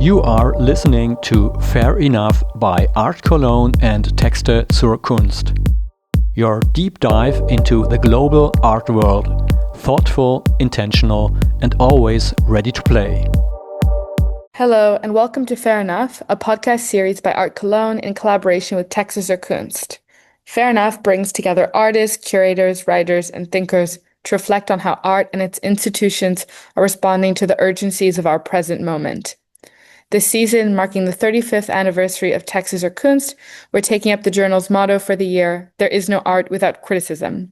You are listening to Fair Enough by ART COLOGNE and TEXTE ZUR KUNST. Your deep dive into the global art world. Thoughtful, intentional, and always ready to play. Hello, and welcome to Fair Enough, a podcast series by ART COLOGNE in collaboration with TEXTE ZUR KUNST. Fair Enough brings together artists, curators, writers, and thinkers to reflect on how art and its institutions are responding to the urgencies of our present moment. This season, marking the 35th anniversary of TEXTE ZUR KUNST, we're taking up the journal's motto for the year, "There is no art without criticism."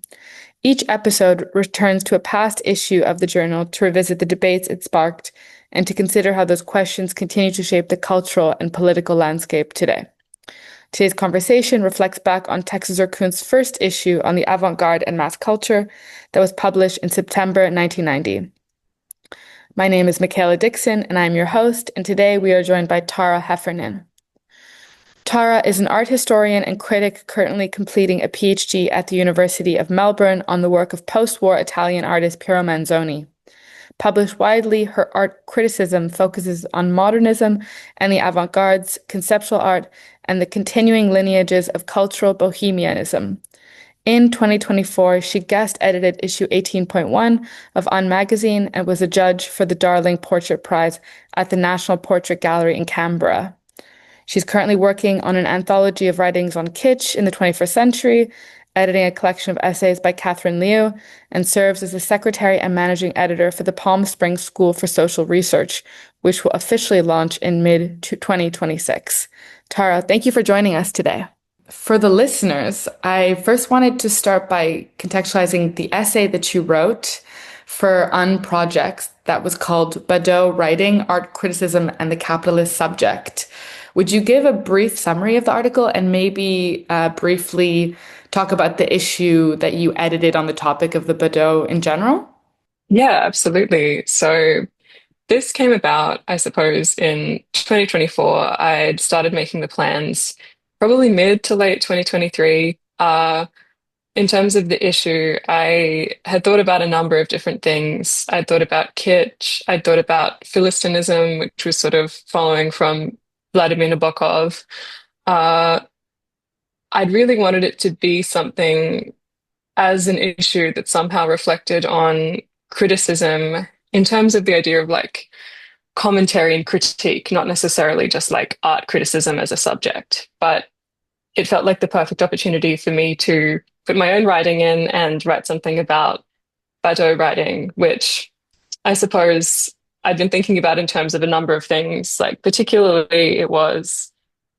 Each episode returns to a past issue of the journal to revisit the debates it sparked and to consider how those questions continue to shape the cultural and political landscape today. Today's conversation reflects back on TEXTE ZUR KUNST's first issue on the avant-garde and mass culture that was published in September 1990. My name is Micaela Dixon, and I'm your host, and today we are joined by Tara Heffernan. Tara is an art historian and critic currently completing a PhD at the University of Melbourne on the work of post-war Italian artist Piero Manzoni. Published widely, her art criticism focuses on modernism and the avant-gardes, conceptual art, and the continuing lineages of cultural bohemianism. In 2024, she guest-edited issue 18.1 of On magazine and was a judge for the Darling Portrait Prize at the National Portrait Gallery in Canberra. She's currently working on an anthology of writings on kitsch in the 21st century, editing a collection of essays by Catherine Liu, and serves as the secretary and managing editor for the Palm Springs School for Social Research, which will officially launch in mid-2026. Tara, thank you for joining us today. For the listeners, I first wanted to start by contextualizing the essay that you wrote for Unprojects that was called Badaud Writing, Art Criticism, and the Capitalist Subject. Would you give a brief summary of the article and maybe briefly talk about the issue that you edited on the topic of the Badaud in general? Yeah, absolutely. So this came about, I suppose, in 2024. I'd started making the plans probably mid to late 2023. In terms of the issue, I had thought about a number of different things. I'd thought about kitsch. I'd thought about Philistinism, which was sort of following from Vladimir Nabokov. I'd really wanted it to be something as an issue that somehow reflected on criticism in terms of the idea of like commentary and critique, not necessarily just like art criticism as a subject, but it felt like the perfect opportunity for me to put my own writing in and write something about Badaud writing, which I suppose I'd been thinking about in terms of a number of things, like particularly it was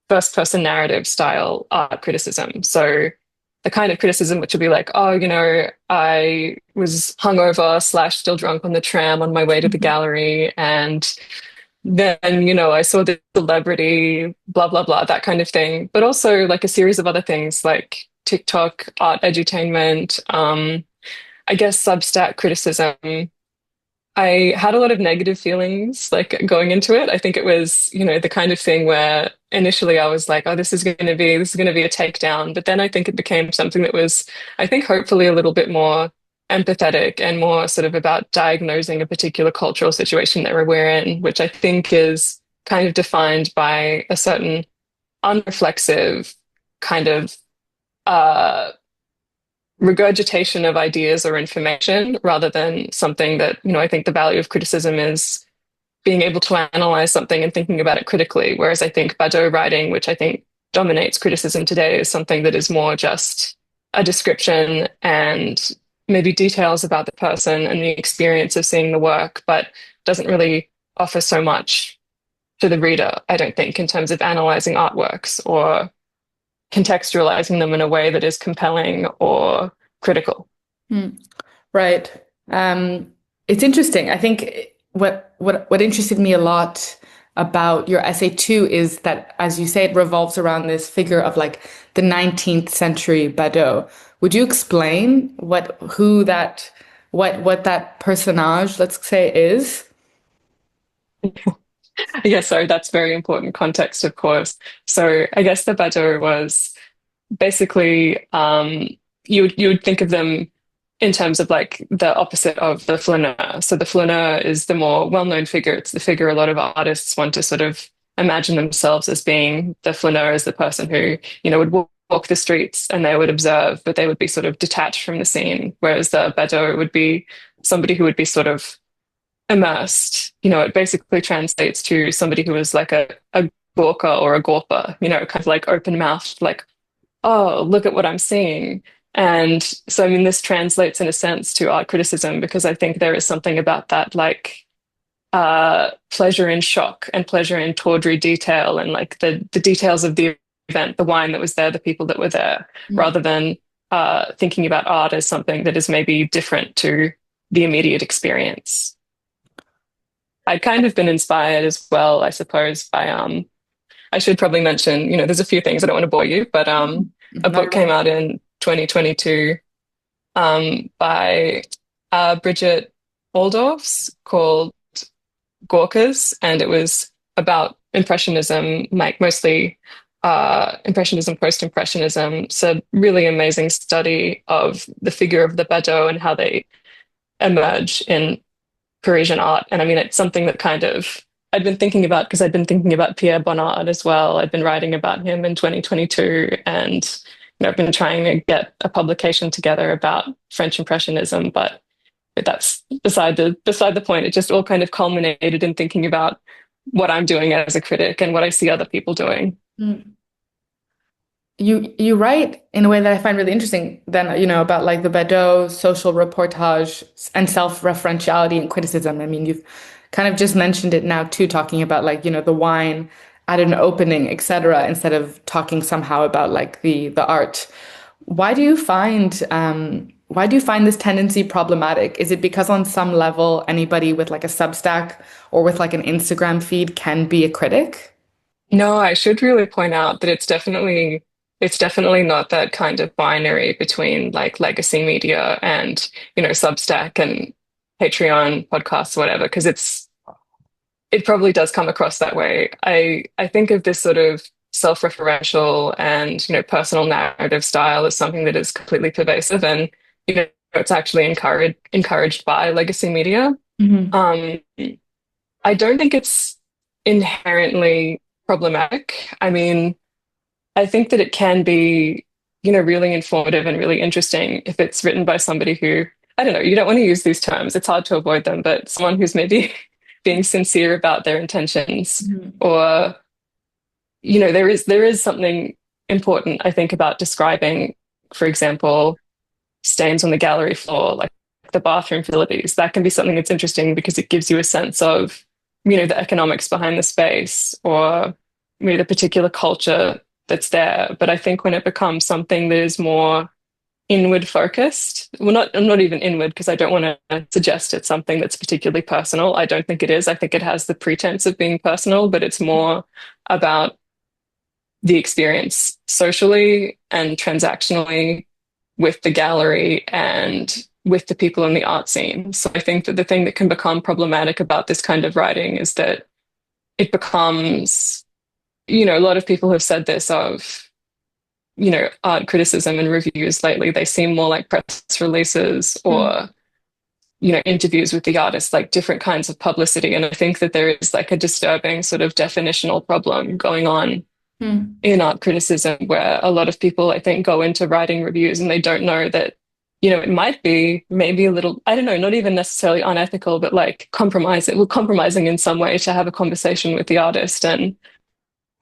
first-person narrative style art criticism. So the kind of criticism which would be like, oh, I was hungover / still drunk on the tram on my way to the gallery, and then, I saw the celebrity, blah, blah, blah, that kind of thing. But also like a series of other things like TikTok, art edutainment, I guess Substack criticism. I had a lot of negative feelings like going into it. I think it was, the kind of thing where initially I was like, oh, this is going to be a takedown. But then I think it became something that was, I think, hopefully a little bit more empathetic and more sort of about diagnosing a particular cultural situation that we're in, which I think is kind of defined by a certain unreflexive kind of regurgitation of ideas or information rather than something that, I think the value of criticism is being able to analyze something and thinking about it critically. Whereas I think Badaud writing, which I think dominates criticism today, is something that is more just a description and maybe details about the person and the experience of seeing the work, but doesn't really offer so much to the reader, I don't think, in terms of analyzing artworks or contextualizing them in a way that is compelling or critical. Right. It's interesting. I think what interested me a lot about your essay too is that, as you say, it revolves around this figure of like the 19th century Badaud. Would you explain what that personage, let's say, is? Yeah, so that's very important context, of course. So I guess the Badaud was basically you would think of them in terms of like the opposite of the flaneur. So the flaneur is the more well-known figure. It's the figure a lot of artists want to sort of imagine themselves as being. The flaneur is the person who, would walk the streets and they would observe, but they would be sort of detached from the scene. Whereas the Badaud would be somebody who would be sort of immersed. It basically translates to somebody who is like a gawker or a gawper, kind of like open-mouthed, like, oh, look at what I'm seeing. And so, I mean, this translates in a sense to art criticism because I think there is something about that, like pleasure in shock and pleasure in tawdry detail and like the details of the event, the wine that was there, the people that were there, rather than thinking about art as something that is maybe different to the immediate experience. I'd kind of been inspired as well, I suppose, by I should probably mention, there's a few things, I don't want to bore you, but a book came out in 2022 by Bridget Waldorf's called Gawkers, and it was about Impressionism, like mostly Impressionism, post-Impressionism. It's a really amazing study of the figure of the Badaud and how they emerge in Parisian art. And I mean, it's something that kind of I'd been thinking about because I'd been thinking about Pierre Bonnard as well. I'd been writing about him in 2022, and I've been trying to get a publication together about French Impressionism, but that's beside the point. It just all kind of culminated in thinking about what I'm doing as a critic and what I see other people doing. Mm. You write in a way that I find really interesting then, about like the Badaud, social reportage and self-referentiality and criticism. I mean, you've kind of just mentioned it now too, talking about like, the wine at an opening, etc., instead of talking somehow about like the art. Why do you find this tendency problematic? Is it because on some level anybody with like a Substack or with like an Instagram feed can be a critic? No, I should really point out that it's definitely not that kind of binary between like legacy media and, Substack and Patreon podcasts, whatever, because it probably does come across that way. I think of this sort of self-referential and, personal narrative style as something that is completely pervasive and, it's actually encouraged by legacy media. Mm-hmm. I don't think it's inherently problematic. I mean, I think that it can be, really informative and really interesting if it's written by somebody who, I don't know, you don't want to use these terms, it's hard to avoid them, but someone who's maybe being sincere about their intentions, or, there is something important, I think, about describing, for example, stains on the gallery floor, like the bathroom facilities. That can be something that's interesting because it gives you a sense of, the economics behind the space or maybe the particular culture that's there. But I think when it becomes something that is more inward focused, well, not even inward, because I don't want to suggest it's something that's particularly personal. I don't think it is. I think it has the pretense of being personal, but it's more about the experience socially and transactionally with the gallery and with the people in the art scene. So I think that the thing that can become problematic about this kind of writing is that it becomes, a lot of people have said this of, art criticism and reviews lately, they seem more like press releases or, interviews with the artist, like different kinds of publicity. And I think that there is like a disturbing sort of definitional problem going on in art criticism, where a lot of people, I think, go into writing reviews and they don't know that, it might be maybe a little, I don't know, not even necessarily unethical, but like compromising in some way to have a conversation with the artist and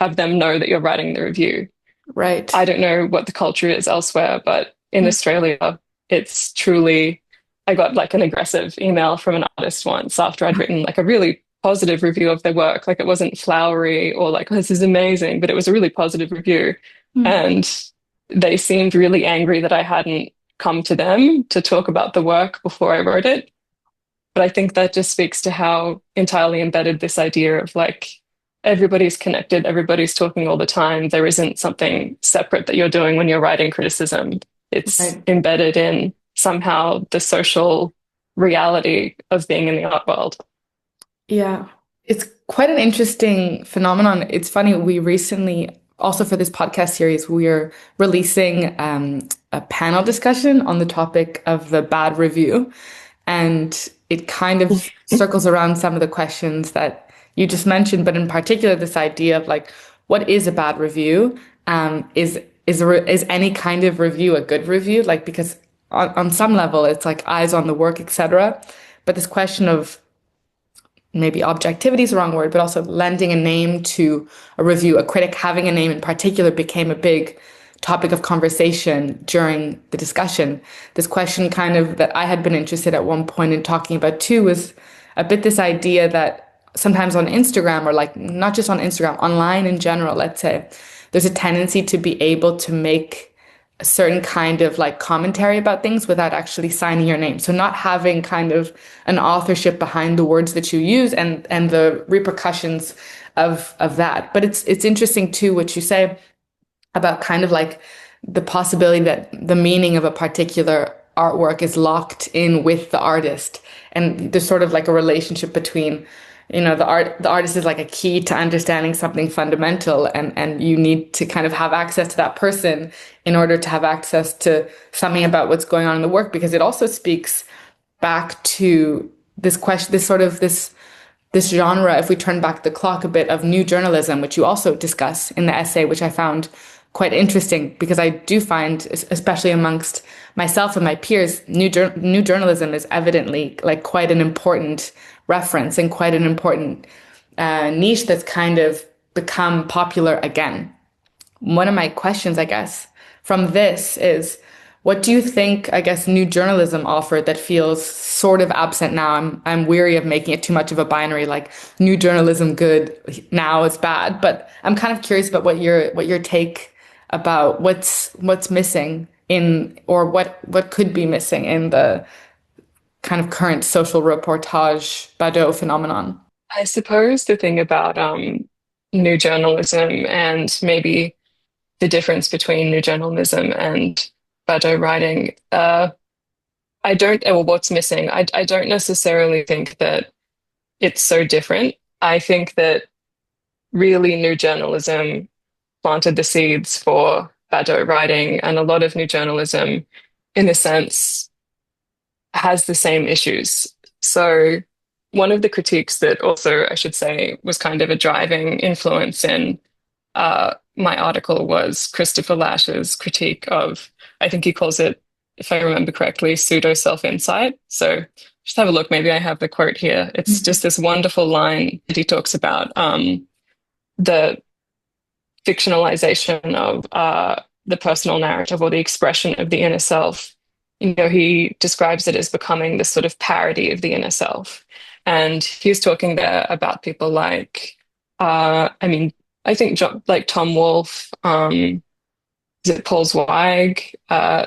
have them know that you're writing the review. Right. I don't know what the culture is elsewhere, but in Australia, it's truly, I got like an aggressive email from an artist once after I'd written like a really positive review of their work. Like it wasn't flowery or like, oh, this is amazing, but it was a really positive review. And they seemed really angry that I hadn't come to them to talk about the work before I wrote it. But I think that just speaks to how entirely embedded this idea of like, everybody's connected, everybody's talking all the time. There isn't something separate that you're doing when you're writing criticism. It's embedded in somehow the social reality of being in the art world. Yeah, it's quite an interesting phenomenon. It's funny, we recently also for this podcast series, we're releasing a panel discussion on the topic of the bad review. And it kind of circles around some of the questions that you just mentioned, but in particular, this idea of like, what is a bad review? Is any kind of review a good review? Like, because on some level, it's like eyes on the work, etc. But this question of maybe objectivity is the wrong word, but also lending a name to a review, a critic having a name in particular became a big topic of conversation during the discussion. This question kind of that I had been interested at one point in talking about too was a bit this idea that sometimes on Instagram, or like not just on Instagram, online in general, let's say, there's a tendency to be able to make a certain kind of like commentary about things without actually signing your name. So not having kind of an authorship behind the words that you use and the repercussions of that. But it's interesting too what you say about kind of like the possibility that the meaning of a particular artwork is locked in with the artist. And there's sort of like a relationship between, the artist is like a key to understanding something fundamental, and you need to kind of have access to that person in order to have access to something about what's going on in the work, because it also speaks back to this question, this genre, if we turn back the clock a bit, of new journalism, which you also discuss in the essay, which I found quite interesting, because I do find, especially amongst myself and my peers, new journalism is evidently like quite an important reference and quite an important niche that's kind of become popular again. One of my questions, I guess, from this is, what do you think, I guess, new journalism offered that feels sort of absent now? I'm weary of making it too much of a binary, like new journalism good, now it's bad. But I'm kind of curious about what your take about what's missing in, or what could be missing in the kind of current social reportage Badaud phenomenon. I suppose the thing about new journalism, and maybe the difference between new journalism and Badaud writing, what's missing? I don't necessarily think that it's so different. I think that really new journalism planted the seeds for Badaud writing, and a lot of new journalism, in a sense, has the same issues. So one of the critiques that also, I should say, was kind of a driving influence in my article was Christopher Lash's critique of, I think he calls it, if I remember correctly, pseudo self-insight. So just have a look. Maybe I have the quote here. It's just this wonderful line that he talks about the fictionalization of the personal narrative, or the expression of the inner self. He describes it as becoming this sort of parody of the inner self. And he's talking there about people like, I think like Tom Wolfe, is it Paul Zweig,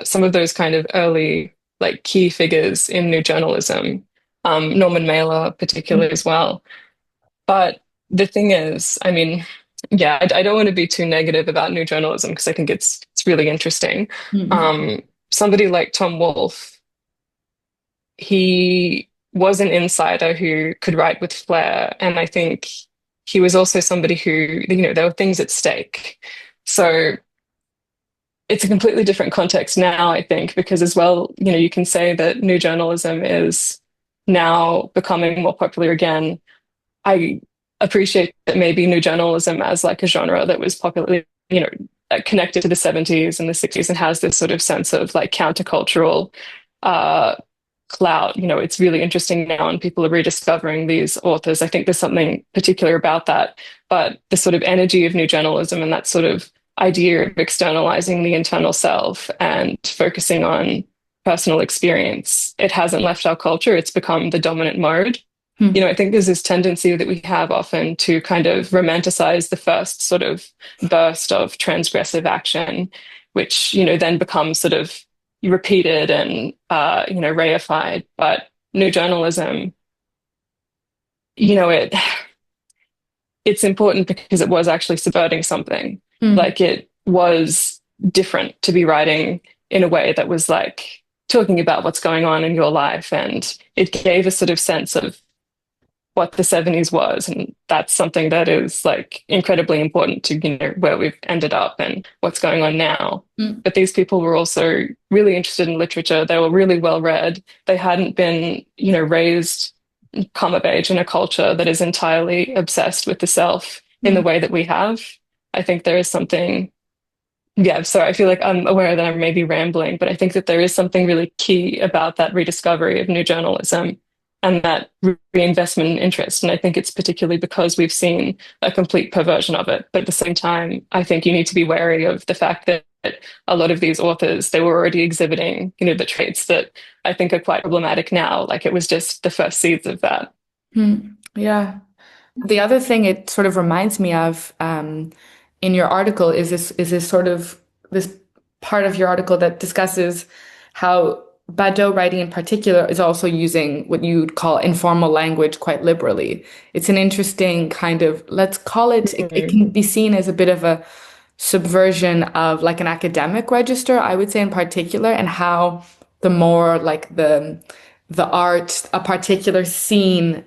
some of those kind of early like key figures in new journalism, Norman Mailer particularly as well. But the thing is, I don't want to be too negative about new journalism, because I think it's really interesting. Somebody like Tom Wolfe, he was an insider who could write with flair, and I think he was also somebody who, there were things at stake. So it's a completely different context now, I think, because as well, you can say that new journalism is now becoming more popular again. I appreciate that maybe new journalism as like a genre that was popularly, connected to the 70s and the 60s, and has this sort of sense of like countercultural clout. It's really interesting now, and people are rediscovering these authors. I think there's something particular about that. But the sort of energy of new journalism, and that sort of idea of externalizing the internal self and focusing on personal experience, it hasn't left our culture. It's become the dominant mode. I think there's this tendency that we have often to kind of romanticize the first sort of burst of transgressive action, which, then becomes sort of repeated and, reified. But new journalism, it's important because it was actually subverting something. Like, it was different to be writing in a way that was like talking about what's going on in your life. And it gave a sort of sense of what the 70s was. And that's something that is like incredibly important to, you know, where we've ended up and what's going on now. Mm. But these people were also really interested in literature. They were really well read. They hadn't been, you know, raised, come of age in a culture that is entirely obsessed with the self in the Mm. way that we have. I think there is something, yeah, so I feel like I'm aware that I'm maybe rambling, but I think that there is something really key about that rediscovery of new journalism and that reinvestment in interest. And I think it's particularly because we've seen a complete perversion of it. But at the same time, I think you need to be wary of the fact that a lot of these authors, they were already exhibiting, you know, the traits that I think are quite problematic now. Like it was just the first seeds of that. Mm. Yeah. The other thing it sort of reminds me of in your article is this sort of this part of your article that discusses how Badaud writing in particular is also using what you'd call informal language quite liberally. It's an interesting kind of, let's call it, it Mhm. can be seen as a bit of a subversion of like an academic register, I would say in particular, and how the more like the art, a particular scene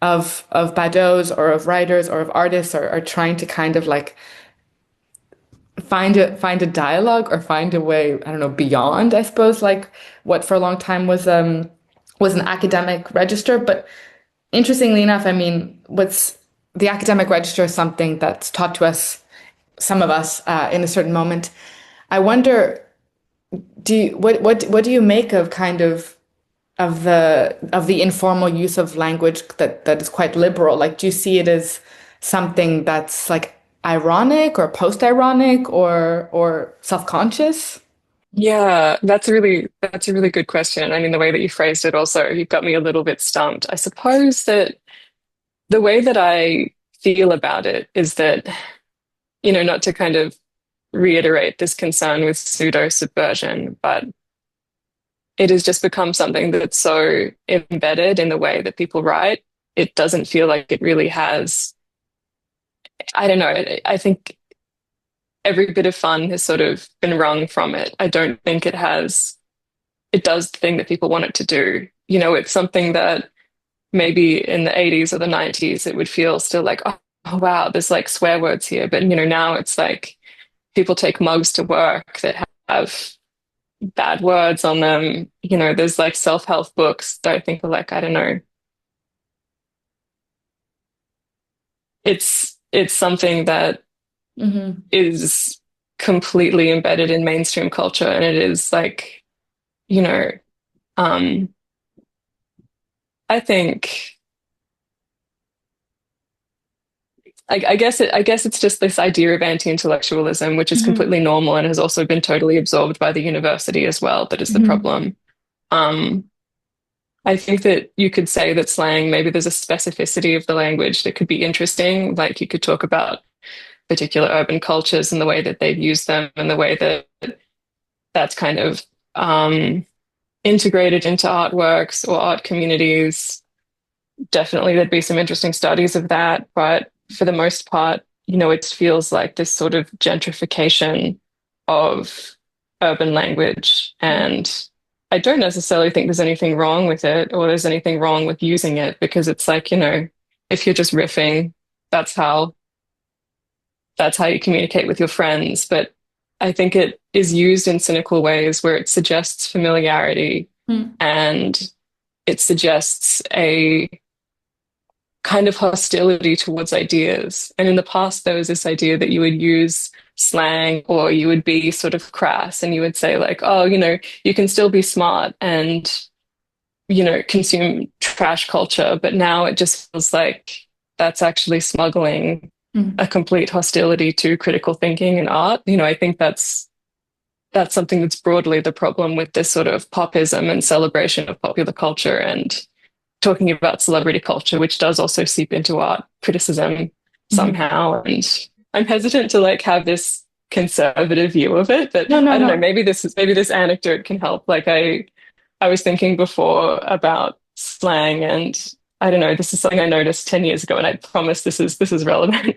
of Badots or of writers or of artists are trying to kind of like find a dialogue or find a way, I don't know, beyond, I suppose, like what for a long time was an academic register. But interestingly enough, I mean, what's the academic register is something that's taught to us, some of us, in a certain moment. I wonder, what do you make of kind of the informal use of language that is quite liberal? Like, do you see it as something that's like ironic or post-ironic or self-conscious? Yeah, that's a really good question. I mean, the way that you phrased it also, you've got me a little bit stumped. I suppose that the way that I feel about it is that, you know, not to kind of reiterate this concern with pseudo subversion, but it has just become something that's so embedded in the way that people write. It doesn't feel like it really has, I don't know, I think every bit of fun has sort of been wrung from it. I don't think it does the thing that people want it to do. You know, it's something that maybe in the 80s or the 90s, it would feel still like, oh wow, there's like swear words here. But, you know, now it's like people take mugs to work that have bad words on them. You know, there's like self-help books that I think are like, I don't know, it's something that Hmm. is completely embedded in mainstream culture. And it is like, you know, um, I think I guess it's just this idea of anti-intellectualism, which is Hmm. completely normal and has also been totally absorbed by the university as well, that is the Hmm. problem. Um, I think that you could say that slang, maybe there's a specificity of the language that could be interesting. Like you could talk about particular urban cultures and the way that they've used them and the way that that's kind of integrated into artworks or art communities. Definitely there'd be some interesting studies of that, but for the most part, you know, it feels like this sort of gentrification of urban language. And I don't necessarily think there's anything wrong with it or there's anything wrong with using it because it's like, you know, if you're just riffing, that's how that's how you communicate with your friends. But I think it is used in cynical ways where it suggests familiarity and it suggests a kind of hostility towards ideas. And in the past, there was this idea that you would use slang or you would be sort of crass and you would say, like, oh, you know, you can still be smart and, you know, consume trash culture. But now it just feels like that's actually smuggling a Hmm. complete hostility to critical thinking and art. You know, I think that's something that's broadly the problem with this sort of popism and celebration of popular culture and talking about celebrity culture, which does also seep into art criticism Hmm. somehow. And I'm hesitant to like have this conservative view of it, but No, no, I don't know, no. maybe this anecdote can help. Like I was thinking before about slang and I don't know, this is something I noticed 10 years ago and I promise this is relevant.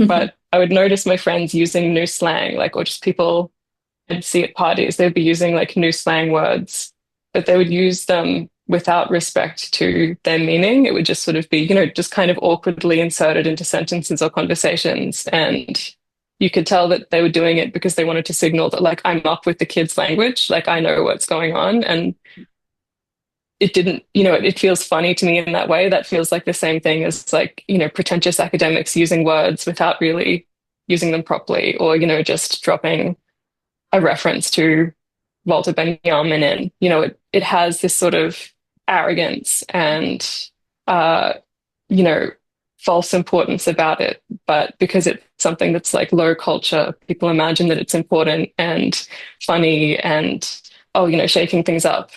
But I would notice my friends using new slang, like or just people I'd see at parties, they'd be using like new slang words, but they would use them without respect to their meaning. It would just sort of be, just kind of awkwardly inserted into sentences or conversations. And you could tell that they were doing it because they wanted to signal that, like, I'm up with the kids' language, like, I know what's going on. And it didn't, it feels funny to me in that way. That feels like the same thing as, like, pretentious academics using words without really using them properly, or, just dropping a reference to Walter Benjamin. And, it has this sort of arrogance and, uh, you know, false importance about it. But because it's something that's like low culture, people imagine that it's important and funny and, oh, shaking things up.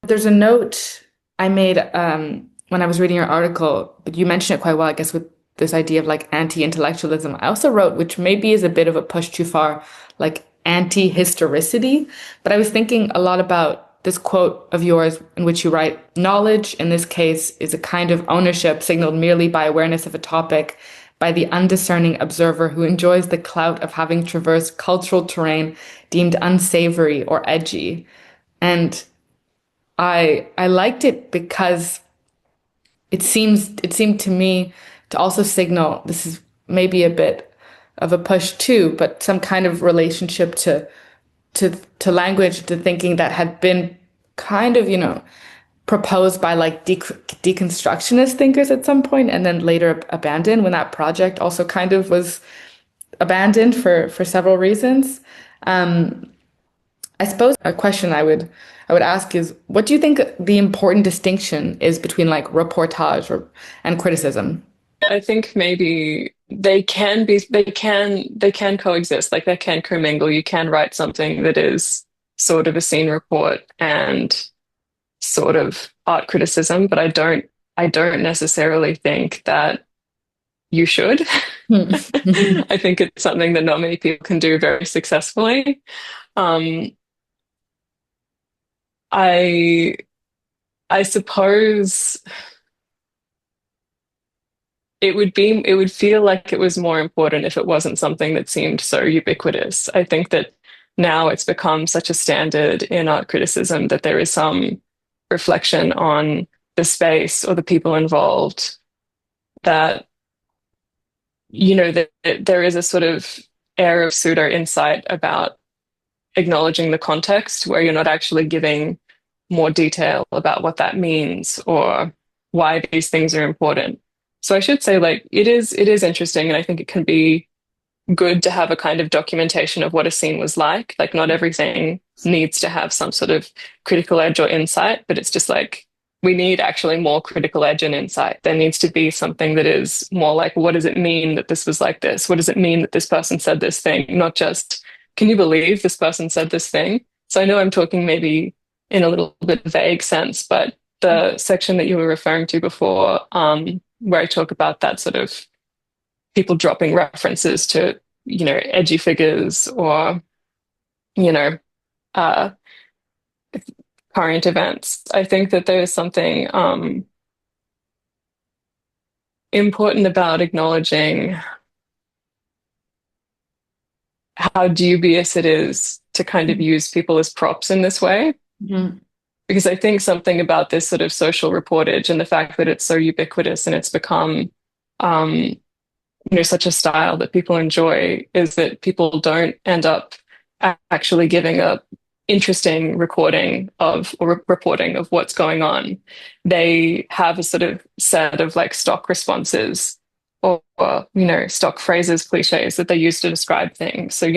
There's a note I made when I was reading your article, but you mentioned it quite well, I guess, with this idea of like anti-intellectualism. I also wrote, which maybe is a bit of a push too far, like anti-historicity. But I was thinking a lot about this quote of yours in which you write, knowledge in this case is a kind of ownership signaled merely by awareness of a topic by the undiscerning observer who enjoys the clout of having traversed cultural terrain deemed unsavory or edgy. And I liked it because it seemed to me to also signal, this is maybe a bit of a push too, but some kind of relationship to language, to thinking that had been kind of, proposed by like deconstructionist thinkers at some point and then later abandoned when that project also kind of was abandoned for several reasons. I suppose a question I would ask is, what do you think the important distinction is between like reportage and criticism? I think maybe they can coexist, like they can commingle. You can write something that is sort of a scene report and sort of art criticism, but I don't necessarily think that you should. I think it's something that not many people can do very successfully. Um, I I suppose it would feel like it was more important if it wasn't something that seemed so ubiquitous. I think that now it's become such a standard in art criticism that there is some reflection on the space or the people involved, that that there is a sort of air of pseudo insight about acknowledging the context where you're not actually giving more detail about what that means or why these things are important. So I should say, like, it is interesting, and I think it can be good to have a kind of documentation of what a scene was like. Like, not everything needs to have some sort of critical edge or insight, but it's just like we need actually more critical edge and insight. There needs to be something that is more like, what does it mean that this was like this? What does it mean that this person said this thing? Not just, can you believe this person said this thing? So I know I'm talking maybe in a little bit vague sense, but the section that you were referring to before, where I talk about that sort of people dropping references to, edgy figures or, you know, uh, current events. I think that there is something important about acknowledging how dubious it is to kind of use people as props in this way. Mhm. Because I think something about this sort of social reportage and the fact that it's so ubiquitous and it's become, such a style that people enjoy, is that people don't end up actually giving a interesting recording of or reporting of what's going on. They have a sort of set of like stock responses or stock phrases, cliches that they use to describe things. So,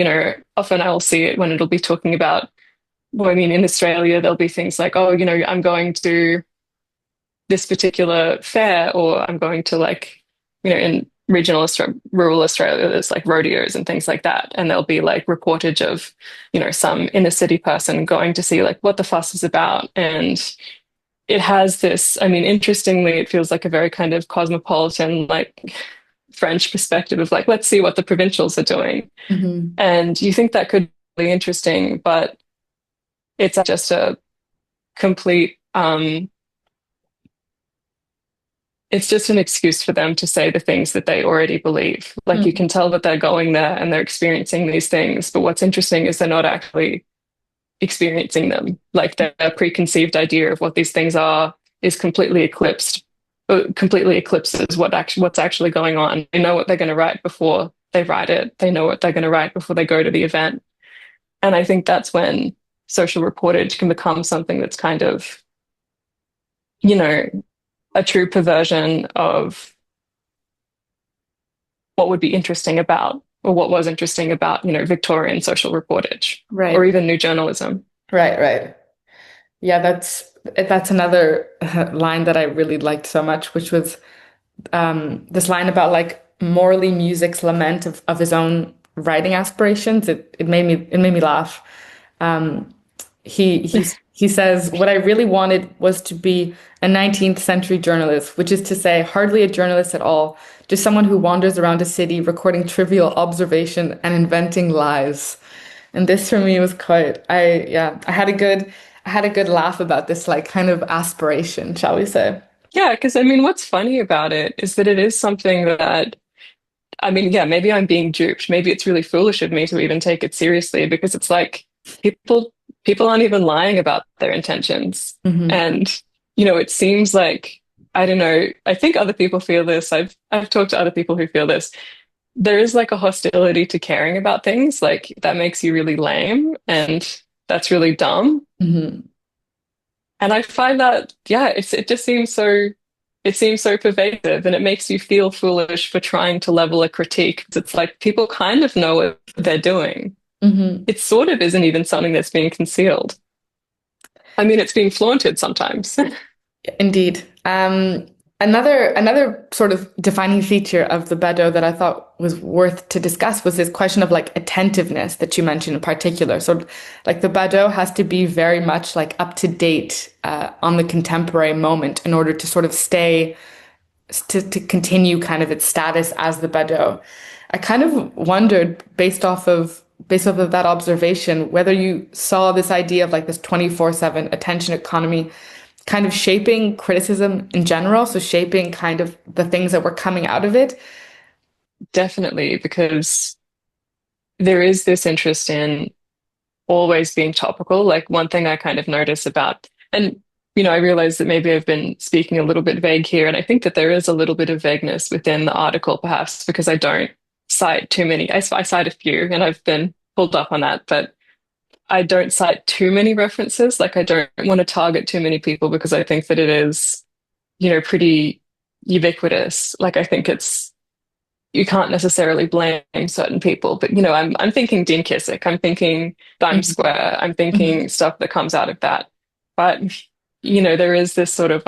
often I will see it when it'll be talking about, well, I mean, in Australia, there'll be things like, oh, I'm going to this particular fair, or I'm going to, like, in rural Australia, there's like rodeos and things like that. And there'll be like reportage of, some inner city person going to see like what the fuss is about. And it has this, I mean, interestingly, it feels like a very kind of cosmopolitan, like French perspective of like, let's see what the provincials are doing. Mhm. And you think that could be really interesting, but it's just a complete, it's just an excuse for them to say the things that they already believe. Like, you can tell that they're going there and they're experiencing these things, but what's interesting is they're not actually experiencing them. Like their preconceived idea of what these things are is completely eclipses what's actually going on. They know what they're going to write before they write it. They know what they're going to write before they go to the event. And I think that's when social reportage can become something that's kind of, you know, a true perversion of what would be interesting about, or what was interesting about, Victorian social reportage, Right. or even new journalism. Right. Yeah, that's another line that I really liked so much, which was this line about like Morley Music's lament of his own writing aspirations. It made me laugh. He says, "What I really wanted was to be a 19th century journalist, which is to say, hardly a journalist at all, just someone who wanders around a city recording trivial observation and inventing lies." And this for me was I had a good laugh about this like kind of aspiration, shall we say. Yeah, because I mean, what's funny about it is that it is something that, I mean, yeah, maybe I'm being duped. Maybe it's really foolish of me to even take it seriously, because it's like people aren't even lying about their intentions. Mm-hmm. And, it seems like, I don't know, I think other people feel this. I've talked to other people who feel this. There is like a hostility to caring about things, like that makes you really lame, and that's really dumb. Mm-hmm. And I find that, yeah, it seems so pervasive, and it makes you feel foolish for trying to level a critique. It's like people kind of know what they're doing. Mm-hmm. It sort of isn't even something that's being concealed. I mean, it's being flaunted sometimes. Indeed. Another sort of defining feature of the Badaud that I thought was worth to discuss was this question of like attentiveness that you mentioned in particular. So like the Badaud has to be very much like up to date on the contemporary moment in order to sort of to continue kind of its status as the Badaud. I kind of wondered based off of that observation, whether you saw this idea of like this 24/7 attention economy kind of shaping criticism in general, so shaping kind of the things that were coming out of it. Definitely, because there is this interest in always being topical. Like one thing I kind of notice about, and I realize that maybe I've been speaking a little bit vague here, and I think that there is a little bit of vagueness within the article, perhaps because I don't cite too many. I cite a few, and I've been pulled up on that, but I don't cite too many references. Like I don't want to target too many people, because I think that it is, pretty ubiquitous. Like I think you can't necessarily blame certain people, but I'm thinking Dean Kissick, I'm thinking Times Square, I'm thinking stuff that comes out of that. But there is this sort of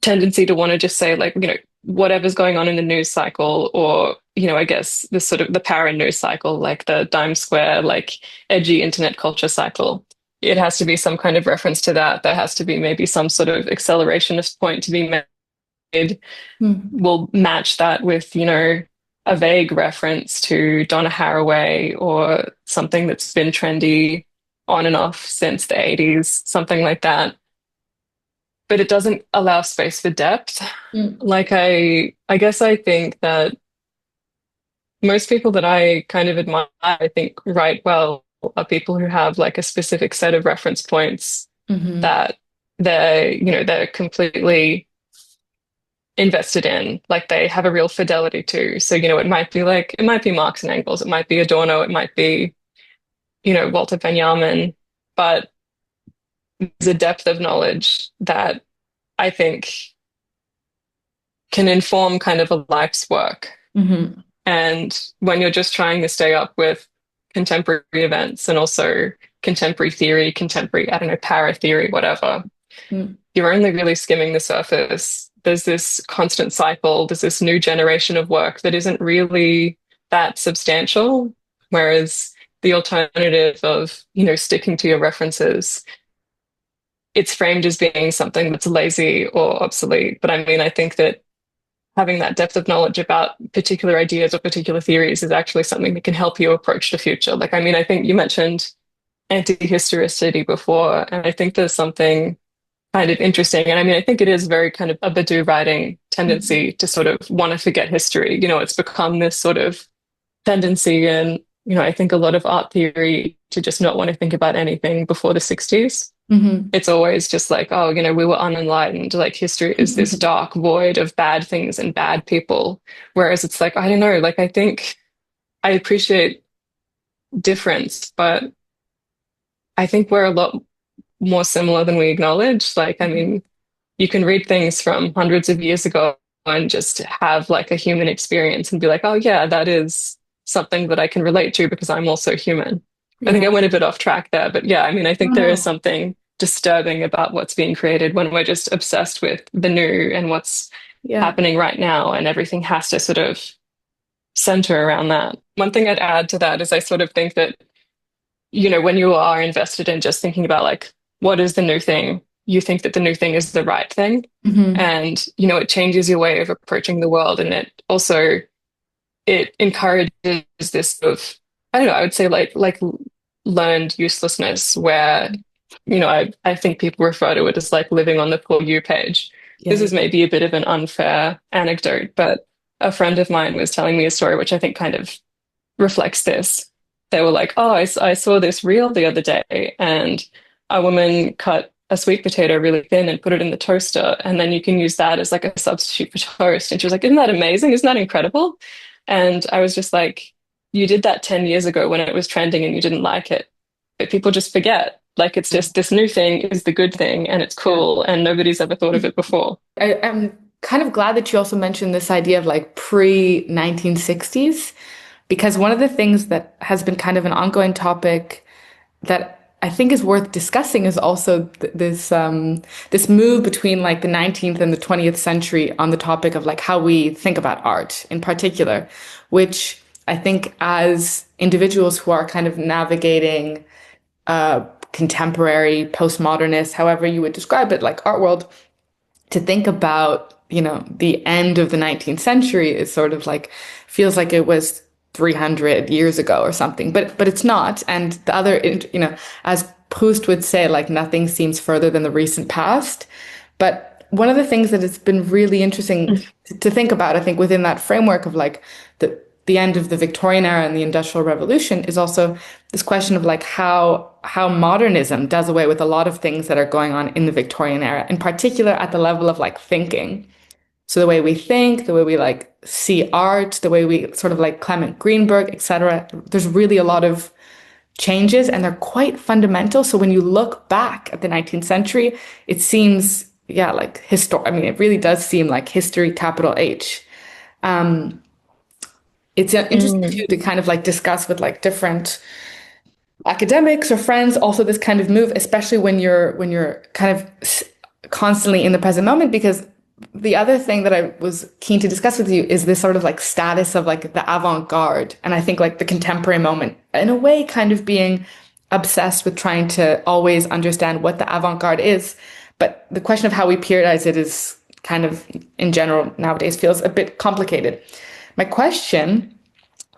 tendency to want to just say like, whatever's going on in the news cycle, or I guess this sort of the para news cycle, like the Times Square, like edgy internet culture cycle. It has to be some kind of reference to that. There has to be maybe some sort of accelerationist point to be made. We'll match that with, a vague reference to Donna Haraway, or something that's been trendy on and off since the 80s, something like that. But it doesn't allow space for depth. Like I guess I think that most people that I kind of admire, I think write well, are people who have like a specific set of reference points that they're completely invested in, like they have a real fidelity to. So, it might be Marx and Engels, it might be Adorno, it might be, Walter Benjamin, but there's a depth of knowledge that I think can inform kind of a life's work. And when you're just trying to stay up with contemporary events and also contemporary theory, contemporary, I don't know, para theory, whatever, you're only really skimming the surface. There's this constant cycle, there's this new generation of work that isn't really that substantial, whereas the alternative of, sticking to your references, it's framed as being something that's lazy or obsolete. But I mean, I think that having that depth of knowledge about particular ideas or particular theories is actually something that can help you approach the future. Like, I mean, I think you mentioned anti-historicity before, and I think there's something kind of interesting. And I mean, I think it is very kind of a Badaud writing tendency to sort of want to forget history. It's become this sort of tendency, and I think a lot of art theory to just not want to think about anything before the 60s. Hmm. It's always just like, oh, we were unenlightened. Like history is this dark void of bad things and bad people. Whereas it's like, I don't know, like I think I appreciate difference, but I think we're a lot more similar than we acknowledge. Like, I mean, you can read things from hundreds of years ago and just have like a human experience and be like, oh yeah, that is something that I can relate to because I'm also human. I think I Yeah. went a bit off track there, but yeah, I mean, I Oh think there is no. something disturbing about what's being created when we're just obsessed with the new and what's Yeah. happening right now, and everything has to sort of center around that. One thing I'd add to that is I sort of think that, when you are invested in just thinking about like, what is the new thing? You think that the new thing is the right thing. Hmm. And, it changes your way of approaching the world. And it encourages this sort of, I don't know, I would say like learned uselessness where, I think people refer to it as like living on the For You page. This Yeah. is maybe a bit of an unfair anecdote, but a friend of mine was telling me a story which I think kind of reflects this. They were like, oh, I saw this reel the other day, and a woman cut a sweet potato really thin and put it in the toaster, and then you can use that as like a substitute for toast. And she was like, isn't that amazing? Isn't that incredible? And I was just like, you did that 10 years ago when it was trending and you didn't like it. But people just forget. Like it's just this new thing is the good thing and it's Yeah. cool and nobody's ever thought of it before. I'm kind of glad that you also mentioned this idea of like pre 1960s, because one of the things that has been kind of an ongoing topic that I think is worth discussing is also this move between like the 19th and the 20th century on the topic of like how we think about art in particular, which I think as individuals who are kind of navigating contemporary, postmodernist, however you would describe it, like art world, to think about, the end of the 19th century is sort of like, feels like it was 300 years ago or something, but it's not. And the other, as Proust would say, like nothing seems further than the recent past. But one of the things that has been really interesting to think about, I think, within that framework of like the end of the Victorian era and the Industrial Revolution is also this question of like how modernism does away with a lot of things that are going on in the Victorian era, in particular at the level of like thinking. So the way we think, the way we like see art, the way we sort of like Clement Greenberg, etc. There's really a lot of changes and they're quite fundamental. So when you look back at the 19th century, it seems, yeah, like I mean, it really does seem like history, capital H. It's interesting Mm. too to kind of like discuss with like different academics or friends also this kind of move, especially when you're kind of constantly in the present moment, because the other thing that I was keen to discuss with you is this sort of like status of like the avant-garde, and I think like the contemporary moment in a way kind of being obsessed with trying to always understand what the avant-garde is, but the question of how we periodize it is kind of in general nowadays feels a bit complicated. My question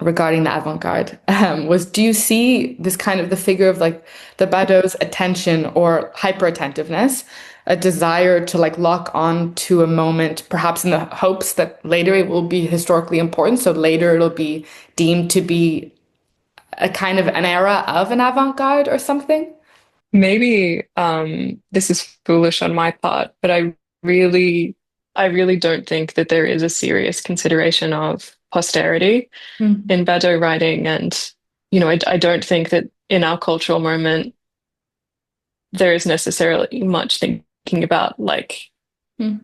regarding the avant-garde was, do you see this kind of the figure of like the Badaud's attention or hyper-attentiveness, a desire to like lock on to a moment, perhaps in the hopes that later it will be historically important, so later it'll be deemed to be a kind of an era of an avant-garde or something? Maybe this is foolish on my part, but really, I really don't think that there is a serious consideration of posterity Mm. in Badaud writing. And, I don't think that in our cultural moment, there is necessarily much thinking about like Mm.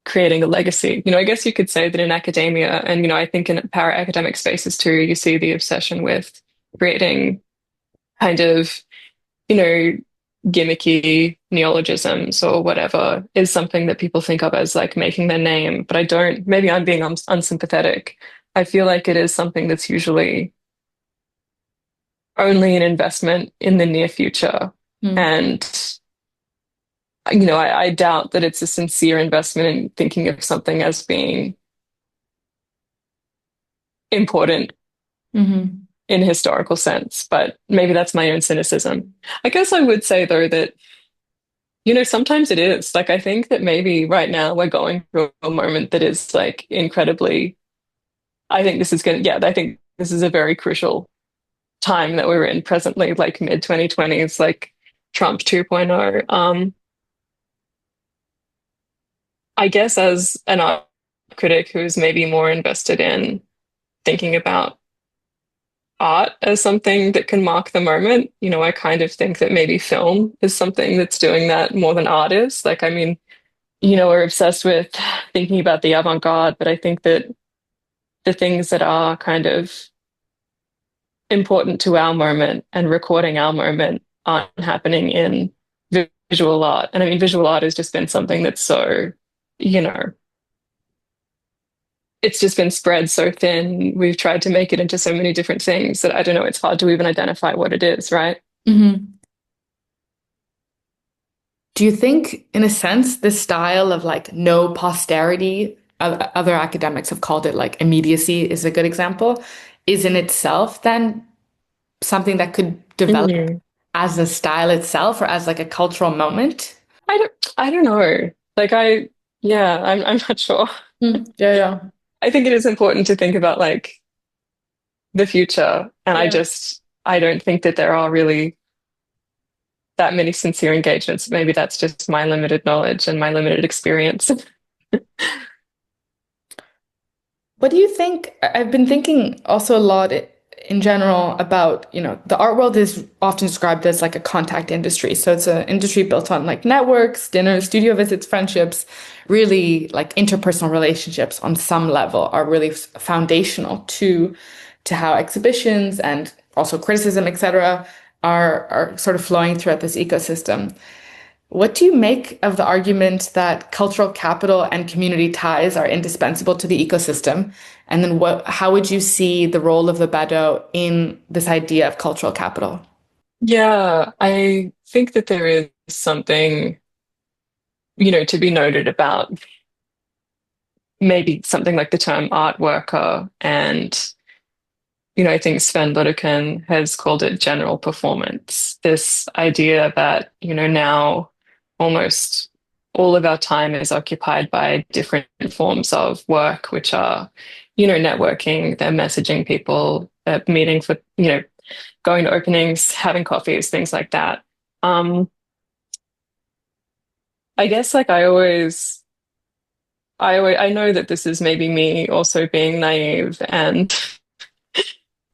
creating a legacy. I guess you could say that in academia, and, I think in para-academic spaces too, you see the obsession with creating kind of gimmicky neologisms or whatever is something that people think of as like making their name. But I don't, maybe I'm being unsympathetic. I feel like it is something that's usually only an investment in the near future. Mm. And, I doubt that it's a sincere investment in thinking of something as being important Hmm. in a historical sense. But maybe that's my own cynicism. I guess I would say, though, that sometimes it is. Like, I think that maybe right now we're going through a moment that is like incredibly, I think this is a very crucial time that we're in presently, like mid 2020s, like Trump 2.0. I guess as an art critic who's maybe more invested in thinking about art as something that can mark the moment, I kind of think that maybe film is something that's doing that more than art is. Like, I mean, we're obsessed with thinking about the avant-garde, but I think that the things that are kind of important to our moment and recording our moment aren't happening in visual art. And I mean, visual art has just been something that's so, you know, it's just been spread so thin. We've tried to make it into so many different things that I don't know, it's hard to even identify what it is, right? Hmm. Do you think, in a sense, this style of like no posterity, other academics have called it like immediacy, is a good example, is in itself then something that could develop Mhm. as a style itself or as like a cultural moment? I don't know. Like yeah, I'm not sure. Mm, yeah, yeah. I think it is important to think about like the future. And Yeah. I don't think that there are really that many sincere engagements. Maybe that's just my limited knowledge and my limited experience. What do you think? I've been thinking also a lot in general about, the art world is often described as like a contact industry. So it's an industry built on like networks, dinners, studio visits, friendships, really like interpersonal relationships on some level are really foundational to how exhibitions and also criticism, etc., are sort of flowing throughout this ecosystem. What do you make of the argument that cultural capital and community ties are indispensable to the ecosystem? And then how would you see the role of the Badaud in this idea of cultural capital? Yeah, I think that there is something, to be noted about maybe something like the term art worker. And, I think Sven Ludekin has called it general performance. This idea that, now almost all of our time is occupied by different forms of work, which are, networking, they're messaging people, they're meeting for, going to openings, having coffees, things like that. Um, I guess like I know that this is maybe me also being naive and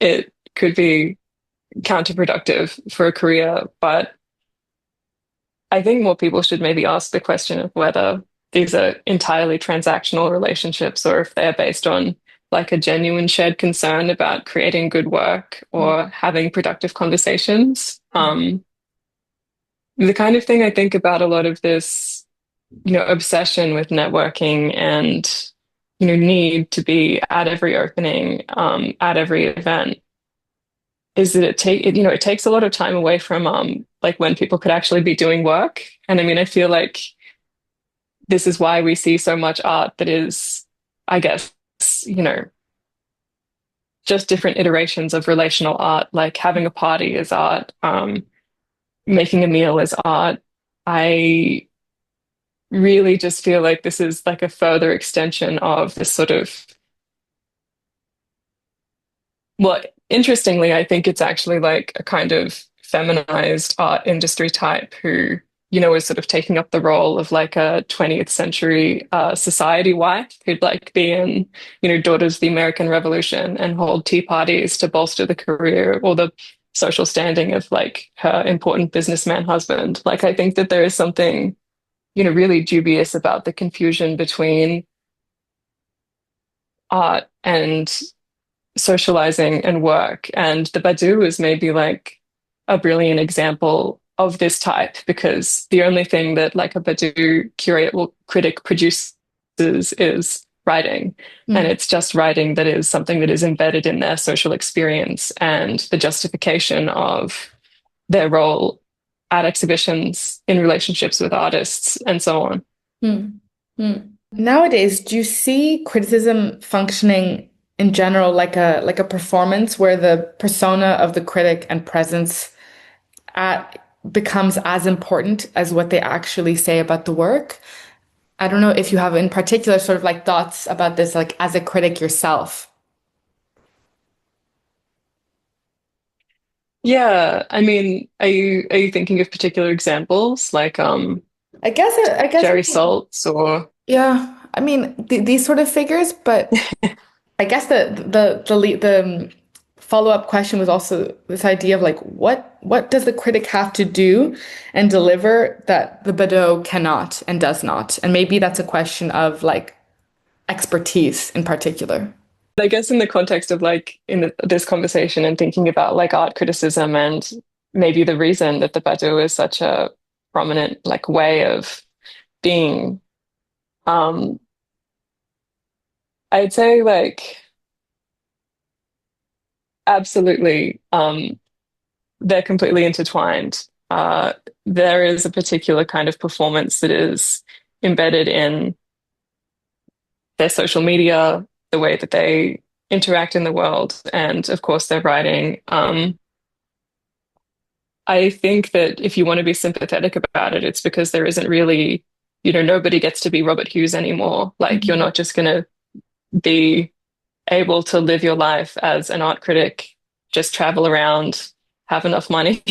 it could be counterproductive for a career, but I think more people should maybe ask the question of whether these are entirely transactional relationships or if they're based on like a genuine shared concern about creating good work or having productive conversations. The kind of thing I think about a lot of this, obsession with networking and, need to be at every opening, at every event is that it takes a lot of time away from like when people could actually be doing work. And I mean, I feel like this is why we see so much art that is, I guess, you know, just different iterations of relational art, like having a party is art, making a meal is art. I really just feel like this is like a further extension of this sort of, well, interestingly, I think it's actually like a kind of feminized art industry type who, is sort of taking up the role of like a 20th century society wife who'd like be in, Daughters of the American Revolution and hold tea parties to bolster the career or the social standing of like her important businessman husband. Like, I think that there is something, really dubious about the confusion between art and socializing and work. And the Badaud is maybe like a brilliant example of this type because the only thing that like a Badaud curate or critic produces is writing. And Mm, it's just writing that is something that is embedded in their social experience and the justification of their role at exhibitions in relationships with artists and so on. mm, mm. Nowadays, do you see criticism functioning in general like a performance where the persona of the critic and presence becomes as important as what they actually say about the work? I don't know if you have in particular sort of like thoughts about this, like as a critic yourself. Yeah, I mean, are you thinking of particular examples like I guess, Jerry Saltz or yeah. I mean, these sort of figures, but I guess the follow-up question was also this idea of like what does the critic have to do and deliver that the Badaud cannot and does not? And maybe that's a question of like expertise in particular. I guess in the context of like this conversation and thinking about like art criticism and maybe the reason that the Badaud is such a prominent like way of being, um, I'd say like absolutely, they're completely intertwined. There is a particular kind of performance that is embedded in their social media, the way that they interact in the world, and of course their writing. I think that if you want to be sympathetic about it, it's because there isn't really, nobody gets to be Robert Hughes anymore. Like you're Mhm. not just going to be able to live your life as an art critic, just travel around, have enough money,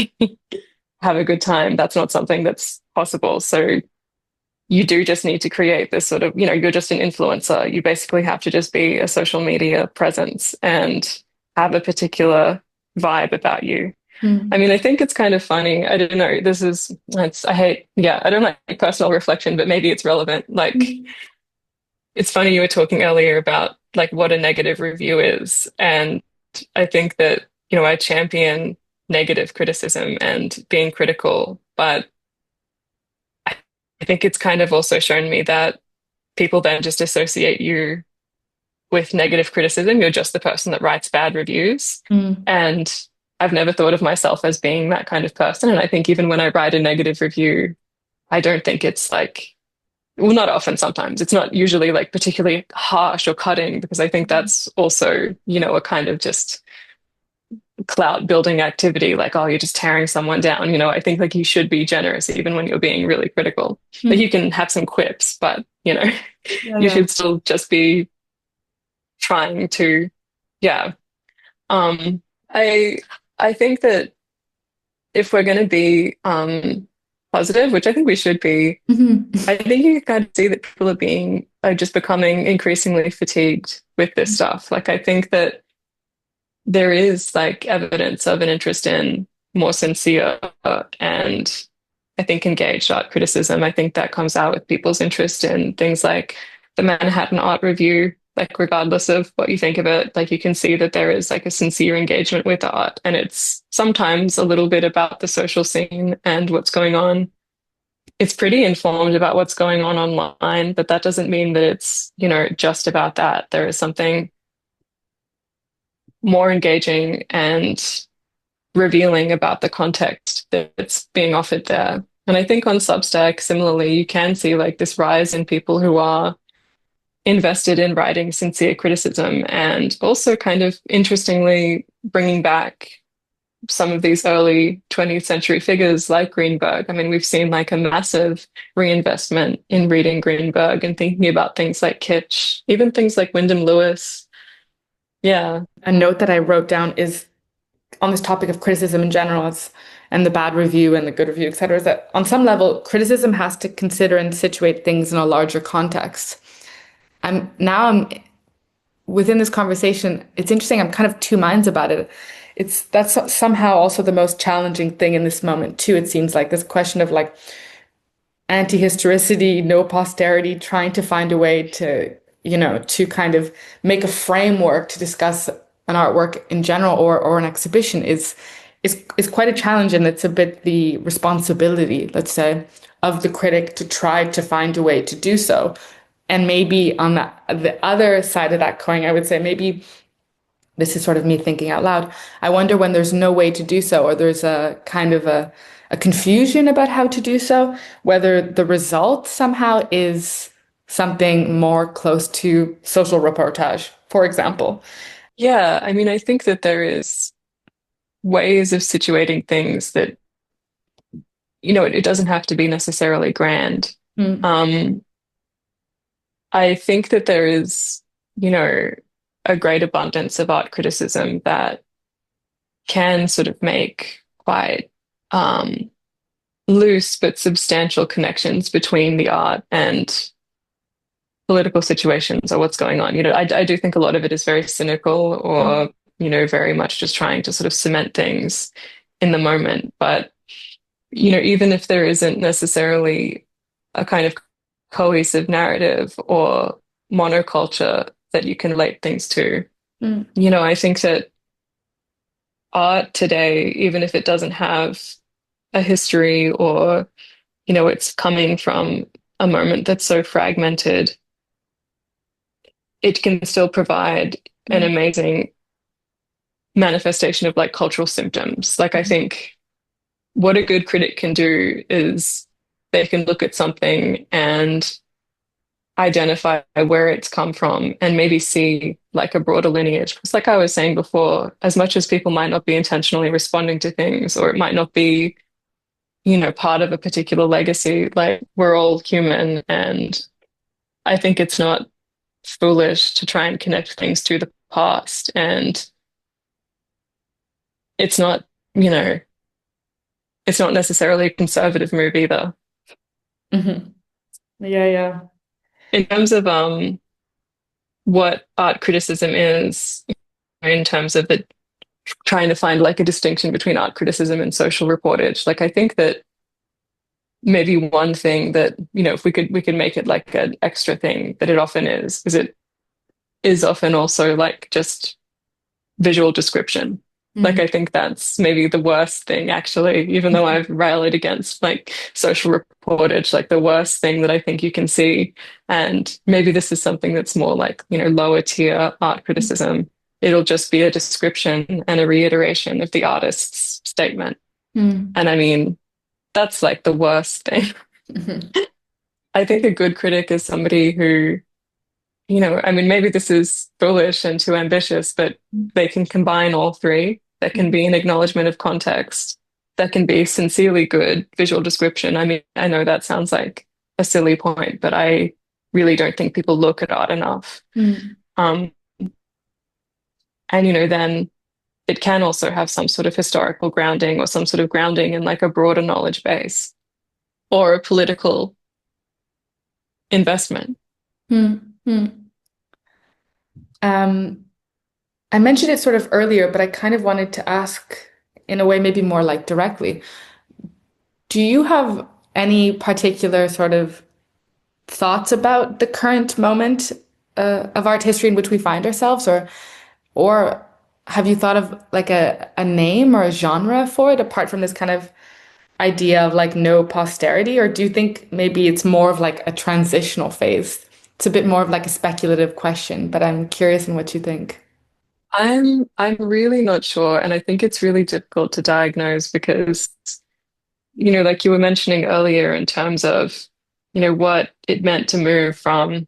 have a good time. That's not something that's possible. So you do just need to create this sort of, you're just an influencer. You basically have to just be a social media presence and have a particular vibe about you. I Mm. mean, I think it's kind of funny. I don't know. I hate, yeah, I don't like personal reflection, but maybe it's relevant. Like, Mm. it's funny you were talking earlier about like what a negative review is. And I think that, I champion negative criticism and being critical, but I I think it's kind of also shown me that people then just associate you with negative criticism. You're just the person that writes bad reviews. Mm. And I've never thought of myself as being that kind of person. And I think even when I write a negative review, I don't think it's like, well, not often, sometimes. It's not usually like particularly harsh or cutting because I think that's also, a kind of just clout building activity, like, oh, you're just tearing someone down. I think like you should be generous even when you're being really critical. Like you Mm. can have some quips, but, Yeah, you yeah. should still just be trying to, yeah. Um, I I think that if we're going to be positive, which I think we should be, Mhm. I think you can kind of see that people are just becoming increasingly fatigued with this stuff. Like I think that there is like evidence of an interest in more sincere and I think engaged art criticism. I think that comes out with people's interest in things like the Manhattan Art Review. Like regardless of what you think of it, like you can see that there is like a sincere engagement with art, and it's sometimes a little bit about the social scene and what's going on. It's pretty informed about what's going on online, but that doesn't mean that it's, just about that. There is something more engaging and revealing about the context that's being offered there. And I think on Substack, similarly, you can see like this rise in people who are invested in writing sincere criticism and also kind of interestingly bringing back some of these early 20th century figures like Greenberg. I mean, we've seen like a massive reinvestment in reading Greenberg and thinking about things like kitsch, even things like Wyndham Lewis. Yeah. A note that I wrote down is on this topic of criticism in general, and the bad review and the good review, etc., is that on some level, criticism has to consider and situate things in a larger context. I'm within this conversation. It's interesting. I'm kind of two minds about it. That's somehow also the most challenging thing in this moment too. It seems like this question of like anti-historicity, no posterity, trying to find a way to, to kind of make a framework to discuss an artwork in general or an exhibition is quite a challenge, and it's a bit the responsibility, let's say, of the critic to try to find a way to do so. And maybe on the other side of that coin, I would say maybe this is sort of me thinking out loud. I wonder when there's no way to do so, or there's a kind of a confusion about how to do so, whether the result somehow is something more close to social reportage, for example. Yeah. I mean, I think that there is ways of situating things that, it doesn't have to be necessarily grand. Mm. Um, I think that there is, you know, a great abundance of art criticism that can sort of make quite loose but substantial connections between the art and political situations or what's going on. I do think a lot of it is very cynical or, very much just trying to sort of cement things in the moment. But, even if there isn't necessarily a kind of cohesive narrative or monoculture that you can relate things to, I think that art today, even if it doesn't have a history or, it's coming from a moment that's so fragmented, it can still provide an amazing manifestation of like cultural symptoms. Like, I think what a good critic can do is they can look at something and identify where it's come from and maybe see like a broader lineage. Because like I was saying before, as much as people might not be intentionally responding to things, or it might not be, part of a particular legacy, like we're all human. And I think it's not foolish to try and connect things to the past. And it's not, you know, it's not necessarily a conservative move either. Hmm. Yeah, yeah. In terms of what art criticism is, in terms of the trying to find like a distinction between art criticism and social reportage, like I think that maybe one thing that, if we could make it like an extra thing that it often is it is often also like just visual description. Like, I think that's maybe the worst thing, actually, even though I've rallied against like social reportage, like the worst thing that I think you can see. And maybe this is something that's more like, lower tier art criticism. It'll just be a description and a reiteration of the artist's statement. And I mean, that's like the worst thing. I think a good critic is somebody who, I mean, maybe this is foolish and too ambitious, but they can combine all three. There can be an acknowledgement of context. That can be sincerely good visual description. I mean, I know that sounds like a silly point, but I really don't think people look at art enough. And, then it can also have some sort of historical grounding or some sort of grounding in like a broader knowledge base or a political investment. I mentioned it sort of earlier, but I kind of wanted to ask in a way, maybe more like directly. Do you have any particular sort of thoughts about the current moment of art history in which we find ourselves, or have you thought of like a name or a genre for it apart from this kind of idea of like no posterity, or do you think maybe it's more of like a transitional phase? It's a bit more of like a speculative question, but I'm curious in what you think. I'm really not sure, and I think it's really difficult to diagnose because, like you were mentioning earlier in terms of, what it meant to move from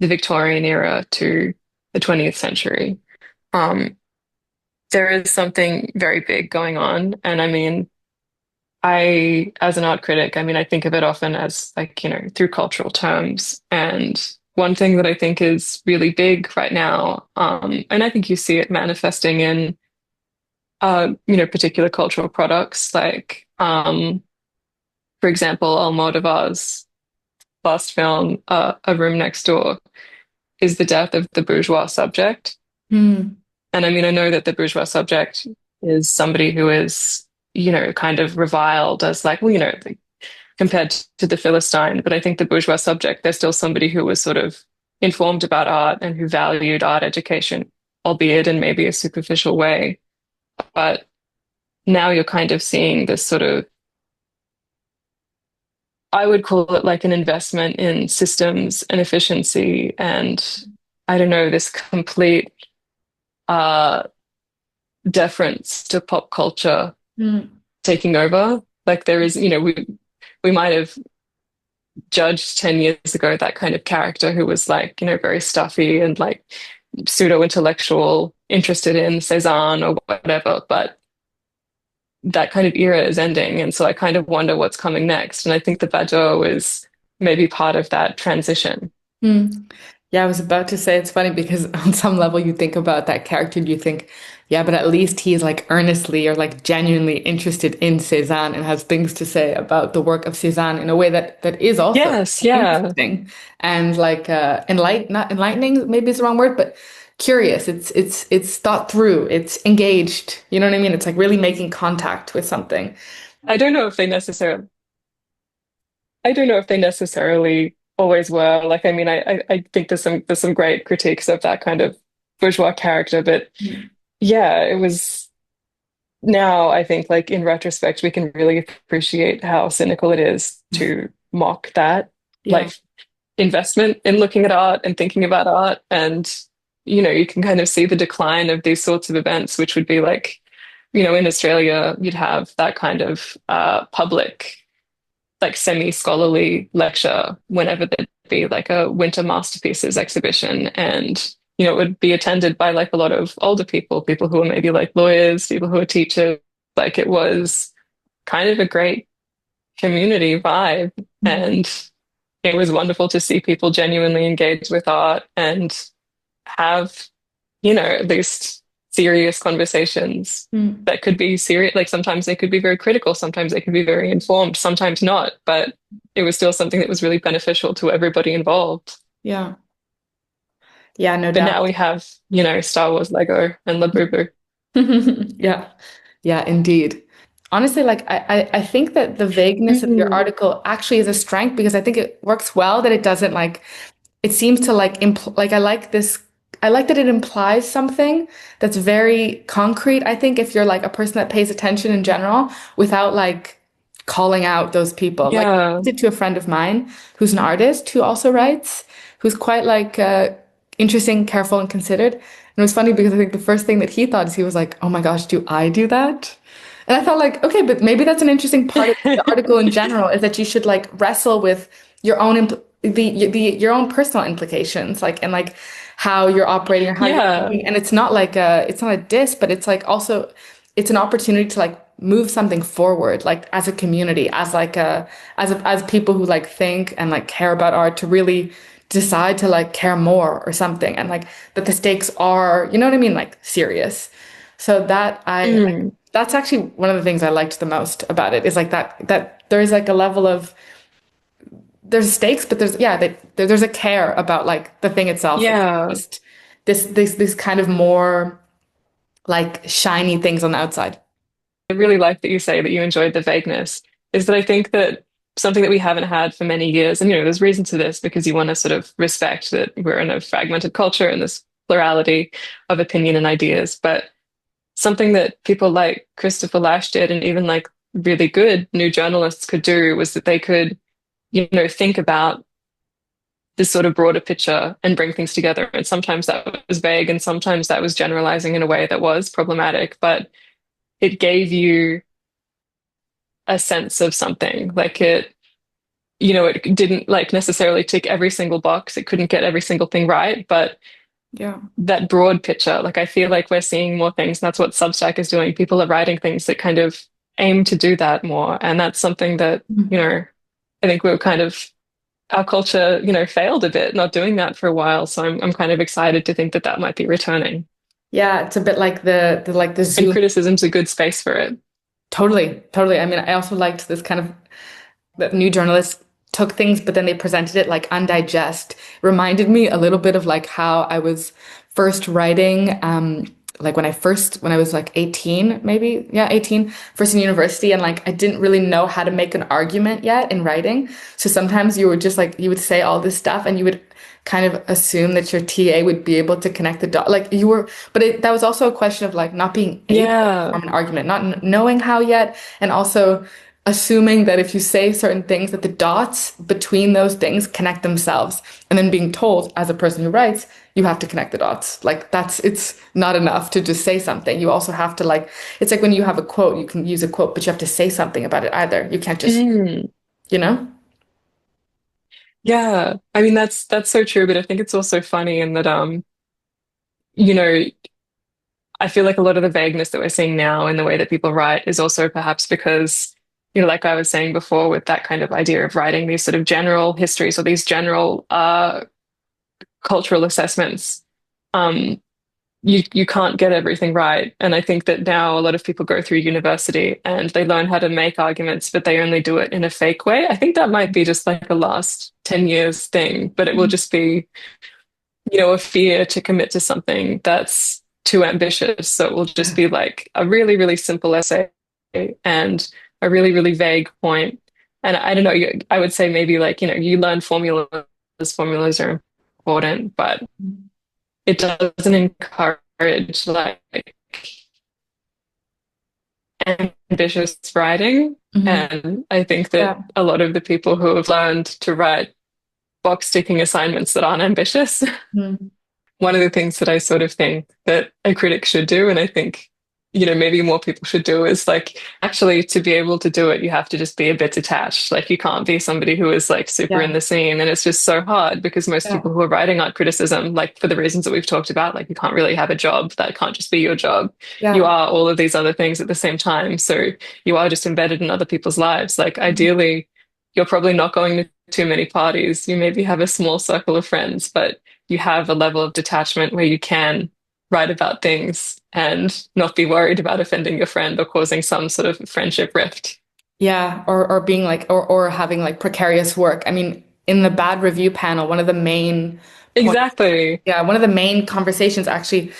the Victorian era to the 20th century. There is something very big going on, and I mean, as an art critic, I mean, I think of it often as like, through cultural terms. And one thing that I think is really big right now, and I think you see it manifesting in, particular cultural products, like, for example, Almodovar's last film, A Room Next Door, is the death of the bourgeois subject. And I mean, I know that the bourgeois subject is somebody who is, kind of reviled as like, well, like, compared to the Philistine. But I think the bourgeois subject, there's still somebody who was sort of informed about art and who valued art education, albeit in maybe a superficial way. But now you're kind of seeing this sort of, I would call it like an investment in systems and efficiency. And I don't know, this complete deference to pop culture taking over. Like there is, we might have judged 10 years ago that kind of character who was like, very stuffy and like pseudo-intellectual, interested in Cézanne or whatever, but that kind of era is ending. And so I kind of wonder what's coming next. And I think the Badaud is maybe part of that transition. Yeah, I was about to say it's funny because on some level you think about that character and you think Yeah, but at least he's like earnestly or like genuinely interested in Cézanne and has things to say about the work of Cézanne in a way that is also Yes, yeah. interesting and like not enlightening, maybe it's the wrong word, but curious. It's thought through, it's engaged. You know what I mean? It's like really making contact with something. I don't know if they necessarily I don't know if they necessarily always were. Like, I mean, I think there's some great critiques of that kind of bourgeois character, but yeah, it was now I think like in retrospect we can really appreciate how cynical it is to mock that Yeah. like investment in looking at art and thinking about art. And, you know, you can kind of see the decline of these sorts of events, which would be like, you know, in Australia, you'd have that kind of public, like semi-scholarly lecture whenever there'd be like a winter masterpieces exhibition. And, you know, it would be attended by like a lot of older people, people who are maybe like lawyers, people who are teachers. Like it was kind of a great community vibe. And it was wonderful to see people genuinely engage with art and have, you know, at least serious conversations Mm. that could be serious. Like sometimes they could be very critical, sometimes they could be very informed, sometimes not, but it was still something that was really beneficial to everybody involved. Yeah. Yeah, no But doubt. now we have, you know, Star Wars Lego and Labubu. Yeah. Yeah, indeed. Honestly, like I think that the vagueness of your Mm. article actually is a strength because I think it works well that it doesn't like it seems to like impl like I like that it implies something that's very concrete. I think if you're like a person that pays attention in general without like calling out those people. Like I Yeah. did to a friend of mine who's an artist who also writes, who's quite like interesting, careful, and considered. And it was funny because I think the first thing that he thought is he was like, "Oh my gosh, do I do that?" And I thought like, okay, but maybe that's an interesting part of the article in general is that you should like wrestle with your own your own personal implications, like and like how you're operating or how you're Yeah. thinking. And it's not like it's not a diss, but it's like also it's an opportunity to like move something forward, like as a community, as like as people who like think and like care about art to really decide to like care more or something, and like that the stakes are, you know what I mean, like serious. So that Mm. that's actually one of the things I liked the most about it is like that there's like a level of there's stakes, but there's yeah, there's a care about like the thing itself. It's Yeah. just this kind of more like shiny things on the outside. I really like that you say that you enjoyed the vagueness, is that I think that something that we haven't had for many years, and you know, there's reason to this because you want to sort of respect that we're in a fragmented culture and this plurality of opinion and ideas, but something that people like Christopher Lash did and even like really good new journalists could do was that they could, you know, think about this sort of broader picture and bring things together. And sometimes that was vague and sometimes that was generalizing in a way that was problematic, but it gave you a sense of something. Like it, you know, it didn't like necessarily tick every single box. It couldn't get every single thing right, but Yeah. that broad picture, like I feel like we're seeing more things, and that's what Substack is doing. People are writing things that kind of aim to do that more. And that's something that, you know, I think we're kind of our culture, you know, failed a bit not doing that for a while. So I'm kind of excited to think that that might be returning. Yeah, it's a bit like the like the And Zoom. criticism's a good space for it. Totally, totally. I mean, I also liked this kind of that new journalists took things, but then they presented it like undigest. Reminded me a little bit of like how I was first writing, like when I was like 18, maybe, yeah, 18, first in university, and like I didn't really know how to make an argument yet in writing. So sometimes you would just like you would say all this stuff, and you would kind of assume that your TA would be able to connect the dot. Like you were, but that was also a question of like not being able to Yeah. form an argument, not knowing how yet, and also assuming that if you say certain things that the dots between those things connect themselves, and then being told as a person who writes you have to connect the dots. Like that's it's not enough to just say something. You also have to like it's like when you have a quote, you can use a quote, but you have to say something about it either. You can't just, Mm. you know. Yeah. I mean that's so true, but I think it's also funny in that you know, I feel like a lot of the vagueness that we're seeing now in the way that people write is also perhaps because, you know, like I was saying before, with that kind of idea of writing these sort of general histories or these general cultural assessments, um, you can't get everything right. And I think that now a lot of people go through university and they learn how to make arguments, but they only do it in a fake way. I think that might be just like a last 10 years thing, but it will just be, a fear to commit to something that's too ambitious. So it will just be like a really, really simple essay and a really, really vague point. And I don't know, I would say maybe like, you learn formulas, formulas are important, but it doesn't encourage like ambitious writing. Mhm. And I think that Yeah. a lot of the people who have learned to write box ticking assignments that aren't ambitious, Mhm. one of the things that I sort of think that a critic should do, and I think, maybe more people should do, is like actually to be able to do it, you have to just be a bit detached. Like you can't be somebody who is like super Yeah. in the scene. And it's just so hard because most Yeah. people who are writing art criticism, like for the reasons that we've talked about, like you can't really have a job. That can't just be your job. You Yeah. are all of these other things at the same time. So you are just embedded in other people's lives. Like Mhm. ideally, you're probably not going to too many parties. You maybe have a small circle of friends, but you have a level of detachment where you can write about things and not be worried about offending your friend or causing some sort of friendship rift. Yeah, or being like or having like precarious work. I mean, in the bad review panel, one of the main points, Exactly. yeah, one of the main conversations actually,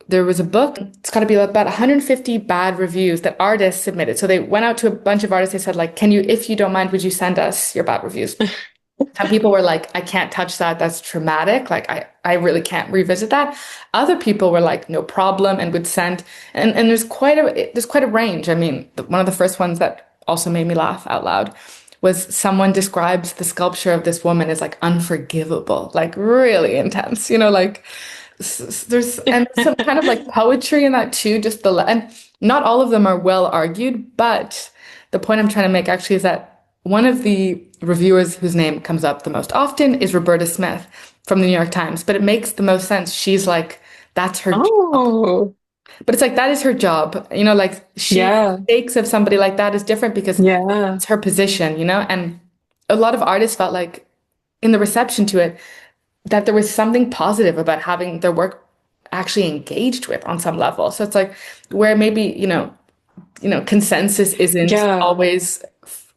there was a book, it's got to be about 150 bad reviews that artists submitted. So they went out to a bunch of artists, they said like, "Can you, if you don't mind, would you send us your bad reviews?" Some people were like, "I can't touch that. That's traumatic. Like I really can't revisit that." Other people were like, "No problem," and would send. And there's quite a range. I mean, one of the first ones that also made me laugh out loud was someone describes the sculpture of this woman as like unforgivable, like really intense. Like there's and some kind of like poetry in that too. And not all of them are well argued, but the point I'm trying to make actually is that one of the reviewers whose name comes up the most often is Roberta Smith from the New York Times, but it makes the most sense. She's like, that's her job. Oh, But it's like, that is her job. Like yeah. stakes of somebody like that is different because Yeah. it's her position. And a lot of artists felt like in the reception to it, that there was something positive about having their work actually engaged with on some level. So it's like where maybe, consensus isn't Yeah. always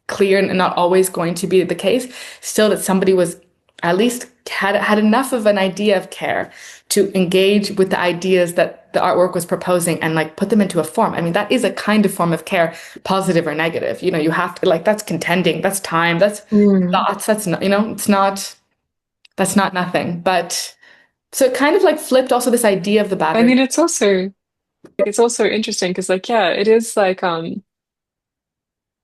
clear and not always going to be the case, still that somebody was at least had enough of an idea of care to engage with the ideas that the artwork was proposing and like put them into a form. I mean, that is a kind of form of care, positive or negative. You have to like that's contending, that's time, that's Mm. thoughts, that's not, that's not nothing. But so it kind of like flipped also this idea of the bad I review. mean, it's also interesting because like, yeah, it is like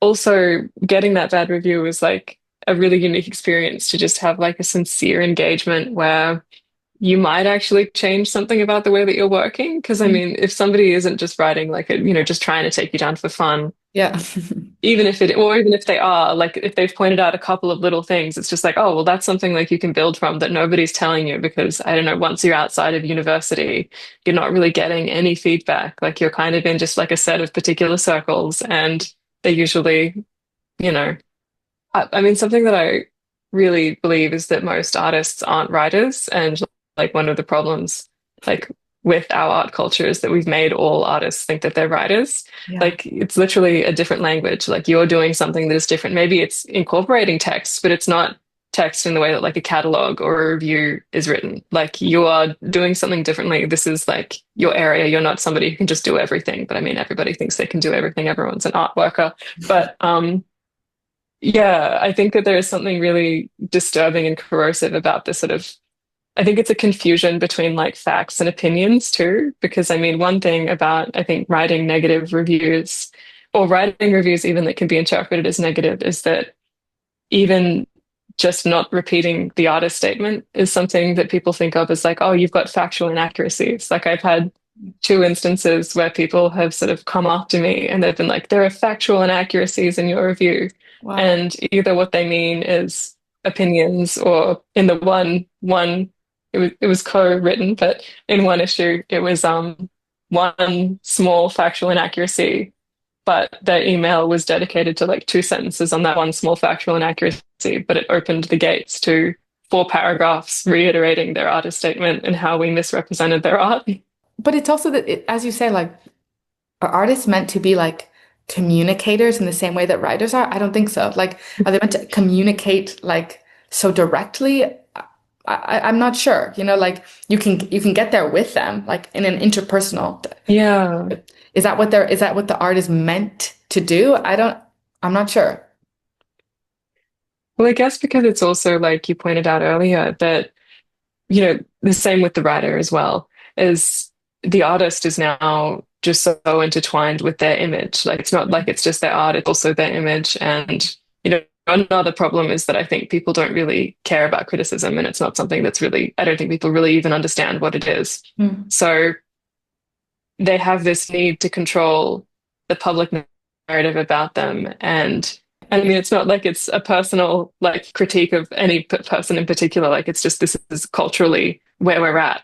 also getting that bad review is like a really unique experience to just have like a sincere engagement where you might actually change something about the way that you're working. Because I mean, if somebody isn't just writing like just trying to take you down for fun, Yeah. even if they are, like if they've pointed out a couple of little things, it's just like, oh, well, that's something like you can build from that nobody's telling you because I don't know, once you're outside of university, you're not really getting any feedback. Like you're kind of in just like a set of particular circles and they usually, you know, I mean, something that I really believe is that most artists aren't writers. And like one of the problems, like with our art culture is that we've made all artists think that they're writers. Yeah. Like it's literally a different language. Like you're doing something that is different. Maybe it's incorporating text, but it's not text in the way that like a catalog or a review is written. Like you are doing something differently. This is like your area. You're not somebody who can just do everything. But I mean, everybody thinks they can do everything. Everyone's an art worker. But yeah, I think that there is something really disturbing and corrosive about this sort of. I think it's a confusion between like facts and opinions too, because I mean, one thing about I think writing negative reviews or writing reviews even that can be interpreted as negative is that even just not repeating the artist statement is something that people think of as like, oh, you've got factual inaccuracies. Like I've had two instances where people have sort of come up to me and they've been like, there are factual inaccuracies in your review. Wow. And either what they mean is opinions or in the one it was co-written, but in one issue it was one small factual inaccuracy but their email was dedicated to like two sentences on that one small factual inaccuracy, but it opened the gates to four paragraphs reiterating their artist statement and how we misrepresented their art. but it's also that, as you say, like, are artists meant to be like communicators in the same way that writers are? I don't think so. Like, are they meant to communicate like so directly? I'm not sure. Like you can get there with them, like in an interpersonal. Yeah. Is that what the art is meant to do? I'm not sure. Well, I guess because it's also like you pointed out earlier that, the same with the writer as well, is the artist is now just so intertwined with their image. Like it's not like it's just their art, it's also their image. And, another problem is that I think people don't really care about criticism, and it's not something that's really, I don't think people really even understand what it is. Mm. So they have this need to control the public narrative about them. And I mean, it's not like it's a personal like critique of any person in particular. Like it's just this is culturally where we're at.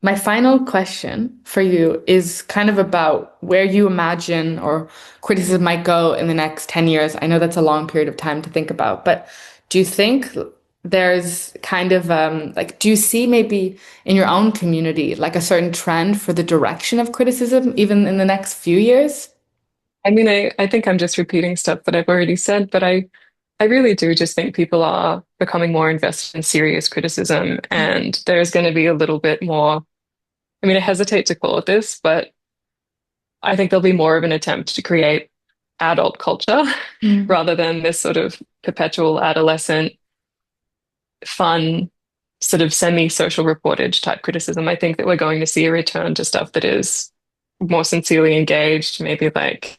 My final question for you is kind of about where you imagine or criticism might go in the next 10 years. I know that's a long period of time to think about, but do you think there's kind of like, do you see maybe in your own community like a certain trend for the direction of criticism even in the next few years? I mean, I think I'm just repeating stuff that I've already said, but I really do just think people are becoming more invested in serious criticism, and there's going to be a little bit more. I mean, I hesitate to call it this, but I think there'll be more of an attempt to create adult culture rather than this sort of perpetual adolescent, fun, sort of semi-social reportage type criticism. I think that we're going to see a return to stuff that is more sincerely engaged, maybe like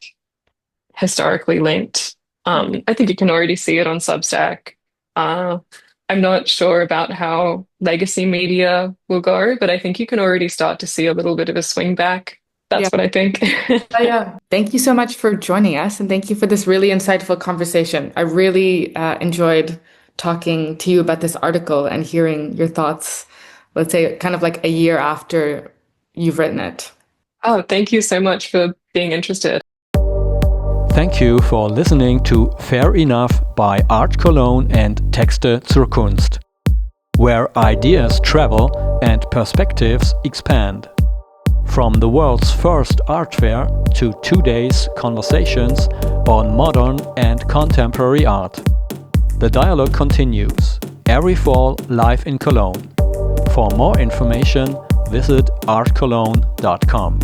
historically linked. I think you can already see it on Substack. I'm not sure about how legacy media will go, but I think you can already start to see a little bit of a swing back. That's what I think. Yeah. Thank you so much for joining us, and thank you for this really insightful conversation. I really enjoyed talking to you about this article and hearing your thoughts, let's say kind of like a year after you've written it. Oh, thank you so much for being interested. Thank you for listening to Fair Enough by ART Cologne and Texte zur Kunst, where ideas travel and perspectives expand. From the world's first art fair to 2 days conversations on modern and contemporary art. The dialogue continues, every fall live in Cologne. For more information, visit artcologne.com.